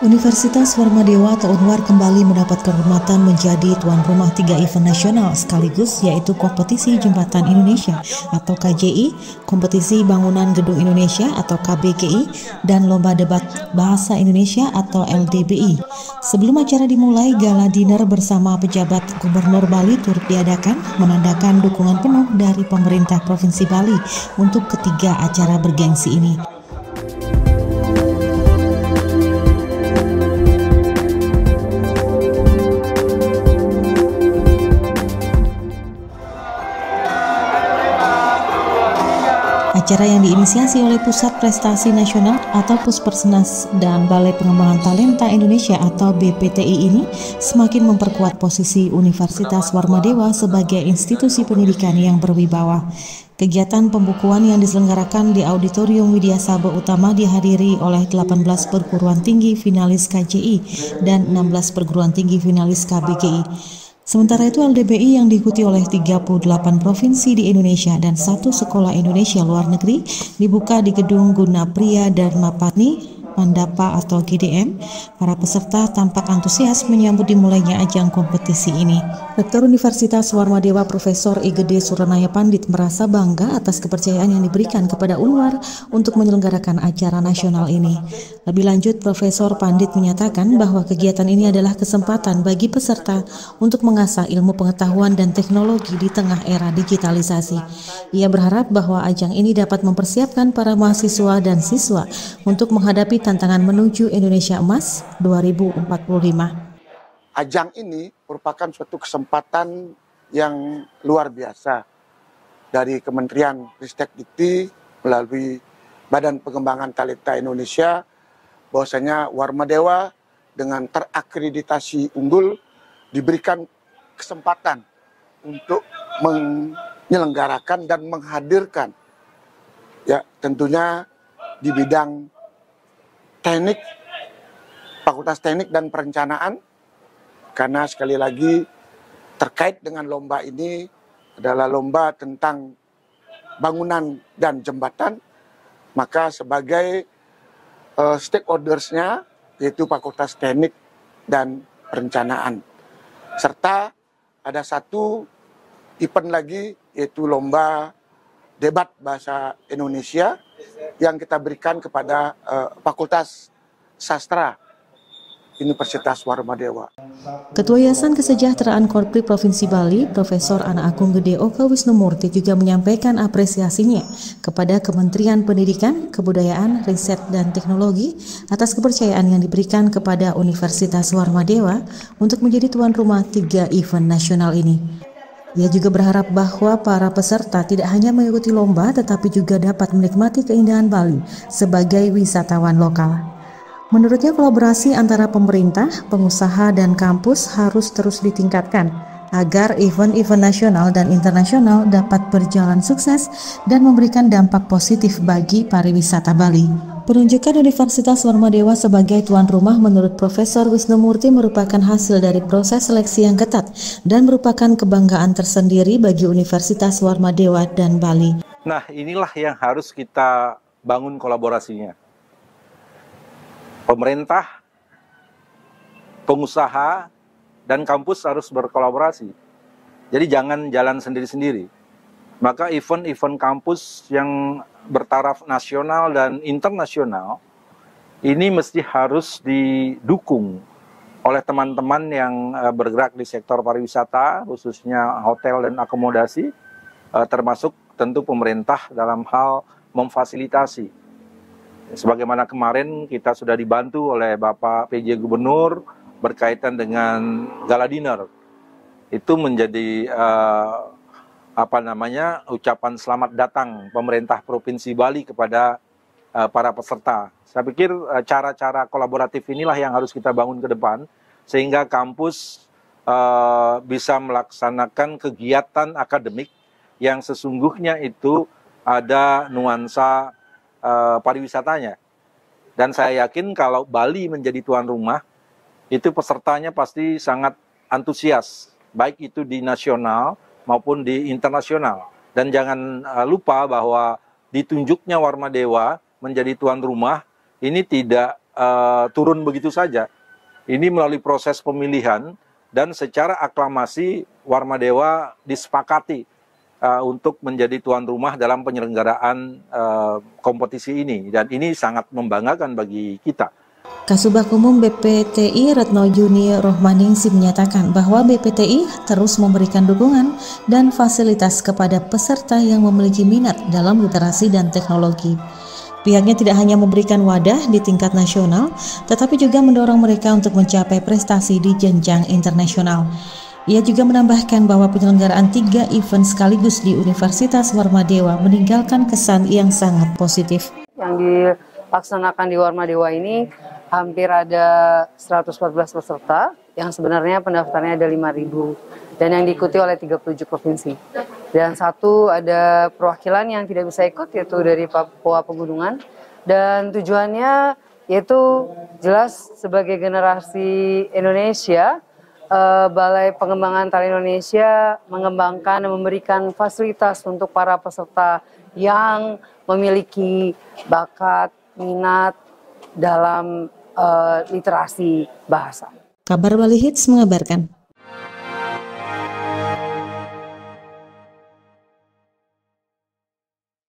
Universitas Warmadewa atau Unwar kembali mendapat kehormatan menjadi tuan rumah 3 event nasional sekaligus, yaitu kompetisi Jembatan Indonesia atau KJI, kompetisi Bangunan Gedung Indonesia atau KBGI, dan Lomba Debat Bahasa Indonesia atau LDBI. Sebelum acara dimulai, gala dinner bersama pejabat Gubernur Bali turut diadakan, menandakan dukungan penuh dari pemerintah Provinsi Bali untuk ketiga acara bergengsi ini. Acara yang diinisiasi oleh Pusat Prestasi Nasional atau Puspersenas dan Balai Pengembangan Talenta Indonesia atau BPTI ini semakin memperkuat posisi Universitas Warmadewa sebagai institusi pendidikan yang berwibawa. Kegiatan pembukuan yang diselenggarakan di Auditorium Widya Sabah Utama dihadiri oleh 18 perguruan tinggi finalis KJI dan 16 perguruan tinggi finalis KBGI. Sementara itu LDBI yang diikuti oleh 38 provinsi di Indonesia dan 1 sekolah Indonesia luar negeri dibuka di Gedung Gunapria Dharmapatni Mandapa atau GDM. Para peserta tampak antusias menyambut dimulainya ajang kompetisi ini. Rektor Universitas Warmadewa Profesor I Gede Suranaya Pandit merasa bangga atas kepercayaan yang diberikan kepada Unwar untuk menyelenggarakan acara nasional ini. Lebih lanjut, Profesor Pandit menyatakan bahwa kegiatan ini adalah kesempatan bagi peserta untuk mengasah ilmu pengetahuan dan teknologi di tengah era digitalisasi. Ia berharap bahwa ajang ini dapat mempersiapkan para mahasiswa dan siswa untuk menghadapi tantangan menuju Indonesia Emas 2045. Ajang ini merupakan suatu kesempatan yang luar biasa dari Kementerian Ristekdikti melalui Badan Pengembangan Talenta Indonesia, bahwasanya Warmadewa dengan terakreditasi unggul diberikan kesempatan untuk menyelenggarakan dan menghadirkan, ya tentunya di bidang teknik, Fakultas Teknik dan Perencanaan, karena sekali lagi terkait dengan lomba ini adalah lomba tentang bangunan dan jembatan, maka sebagai stakeholdersnya yaitu Fakultas Teknik dan Perencanaan. Serta ada satu event lagi yaitu lomba debat bahasa Indonesia yang kita berikan kepada Fakultas Sastra Universitas Warmadewa. Ketua Yayasan Kesejahteraan Korpri Provinsi Bali, Profesor Ana Agung Gede Oka Wisnumurti juga menyampaikan apresiasinya kepada Kementerian Pendidikan, Kebudayaan, Riset, dan Teknologi atas kepercayaan yang diberikan kepada Universitas Warmadewa untuk menjadi tuan rumah 3 event nasional ini. Ia juga berharap bahwa para peserta tidak hanya mengikuti lomba tetapi juga dapat menikmati keindahan Bali sebagai wisatawan lokal. Menurutnya, kolaborasi antara pemerintah, pengusaha, dan kampus harus terus ditingkatkan agar event-event nasional dan internasional dapat berjalan sukses dan memberikan dampak positif bagi pariwisata Bali. Penunjukan Universitas Warmadewa sebagai tuan rumah menurut Profesor Wisnumurti merupakan hasil dari proses seleksi yang ketat dan merupakan kebanggaan tersendiri bagi Universitas Warmadewa dan Bali. Nah, inilah yang harus kita bangun kolaborasinya. Pemerintah, pengusaha, dan kampus harus berkolaborasi. Jadi jangan jalan sendiri-sendiri. Maka event-event kampus yang bertaraf nasional dan internasional ini mesti harus didukung oleh teman-teman yang bergerak di sektor pariwisata, khususnya hotel dan akomodasi, termasuk tentu pemerintah dalam hal memfasilitasi. Sebagaimana kemarin kita sudah dibantu oleh Bapak PJ Gubernur berkaitan dengan gala dinner. Itu menjadi ucapan selamat datang pemerintah Provinsi Bali kepada para peserta. Saya pikir cara-cara kolaboratif inilah yang harus kita bangun ke depan sehingga kampus bisa melaksanakan kegiatan akademik yang sesungguhnya itu ada nuansa pariwisatanya. Dan saya yakin kalau Bali menjadi tuan rumah, itu pesertanya pasti sangat antusias, baik itu di nasional maupun di internasional. Dan jangan lupa bahwa ditunjuknya Warmadewa menjadi tuan rumah ini tidak turun begitu saja. Ini melalui proses pemilihan dan secara aklamasi Warmadewa disepakati untuk menjadi tuan rumah dalam penyelenggaraan kompetisi ini, dan ini sangat membanggakan bagi kita. Kasubag Umum BPTI Retno Juni Rohmaningsi menyatakan bahwa BPTI terus memberikan dukungan dan fasilitas kepada peserta yang memiliki minat dalam literasi dan teknologi. Pihaknya tidak hanya memberikan wadah di tingkat nasional, tetapi juga mendorong mereka untuk mencapai prestasi di jenjang internasional. Ia juga menambahkan bahwa penyelenggaraan 3 event sekaligus di Universitas Warmadewa meninggalkan kesan yang sangat positif. Yang dilaksanakan di Warmadewa ini hampir ada 114 peserta, yang sebenarnya pendaftarnya ada 5.000 dan yang diikuti oleh 37 provinsi. Dan satu ada perwakilan yang tidak bisa ikut, yaitu dari Papua Pegunungan, dan tujuannya yaitu jelas sebagai generasi Indonesia, Balai Pengembangan Tari Indonesia mengembangkan dan memberikan fasilitas untuk para peserta yang memiliki bakat, minat dalam literasi bahasa. Kabar Bali Hits mengabarkan.